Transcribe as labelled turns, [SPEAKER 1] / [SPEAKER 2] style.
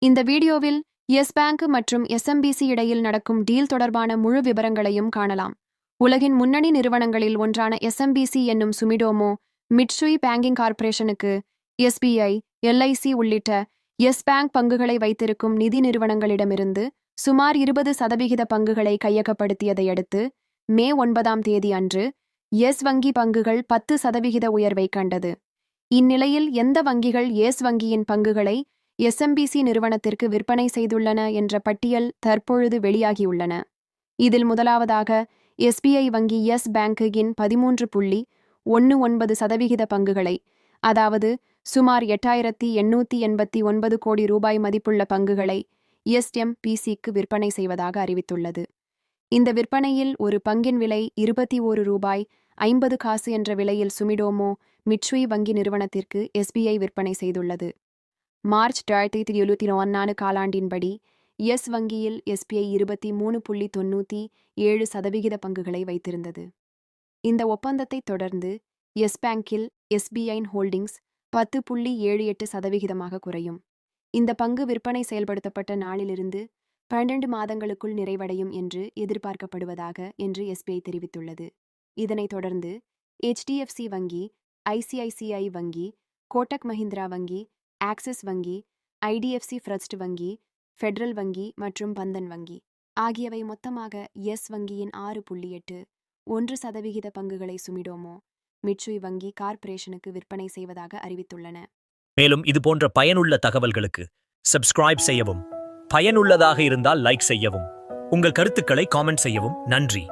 [SPEAKER 1] இந்த வீடியோவில் S bank மற்றும் எஸ்எம்பிசி இடையில் நடக்கும் டீல் தொடர்பான முழு விவரங்களையும் காணலாம். உலகின் முன்னணி நிறுவனங்களில் ஒன்றான எஸ்எம்பிசி என்னும் சுமிடோமோ மிட்சுய் பேங்கிங் கார்ப்பரேஷனுக்கு எஸ்பிஐ, எல்ஐசி உள்ளிட்ட எஸ் பேங்க் பங்குகளை வைத்திருக்கும் நிதி நிறுவனங்களிடமிருந்து சுமார் 20% பங்குகளை கையகப்படுத்தியதை அடுத்து மே 9 அன்று எஸ் வங்கி பங்குகள் 10% உயர்வை கண்டது. இந்நிலையில் எந்த வங்கிகள் எஸ் வங்கியின் பங்குகளை எஸ்எம்பிசி நிறுவனத்திற்கு விற்பனை செய்துள்ளன என்ற பட்டியல் தற்பொழுது வெளியாகியுள்ளன. இதில் முதலாவதாக எஸ்பிஐ வங்கி எஸ் பேங்கின் 13.19% பங்குகளை, அதாவது சுமார் 8,889 கோடி ரூபாய் மதிப்புள்ள பங்குகளை எஸ்எம்பிசிக்கு விற்பனை செய்வதாக அறிவித்துள்ளது. இந்த விற்பனையில் ஒரு பங்கின் விலை 21 ரூபாய் 50 காசு என்ற விலையில் சுமிடோமோ மிட்சுய் வங்கி நிறுவனத்திற்கு எஸ்பிஐ விற்பனை செய்துள்ளது. மார்ச் 2024 காலாண்டின்படி எஸ் வங்கியில் எஸ்பிஐ 23.97% பங்குகளை வைத்திருந்தது. இந்த ஒப்பந்தத்தை தொடர்ந்து எஸ் பேங்கில் எஸ்பிஐ ஹோல்டிங்ஸ் 10.78% குறையும். இந்த பங்கு விற்பனை செயல்படுத்தப்பட்ட நாளிலிருந்து 12 மாதங்களுக்குள் நிறைவடையும் என்று எதிர்பார்க்கப்படுவதாக என்று எஸ்பிஐ தெரிவித்துள்ளது. இதனைத் தொடர்ந்து HDFC வங்கி, ICICI வங்கி, கோட்டக் மஹிந்திரா வங்கி, ஆக்சிஸ் வங்கி, IDFC ஃபர்ஸ்ட் வங்கி, ஃபெடரல் வங்கி மற்றும் பந்தன் வங்கி ஆகியவை மொத்தமாக எஸ் வங்கியின் 6.81% பங்குகளை சுமிடோமோ மிட்சுய் வங்கி கார்ப்பரேஷனுக்கு விற்பனை செய்வதாக அறிவித்துள்ளன.
[SPEAKER 2] மேலும் இதுபோன்ற பயனுள்ள தகவல்களுக்கு சப்ஸ்கிரைப் செய்யவும், பயனுள்ளதாக இருந்தால் லைக் செய்யவும், உங்கள் கருத்துக்களை காமெண்ட் செய்யவும். நன்றி.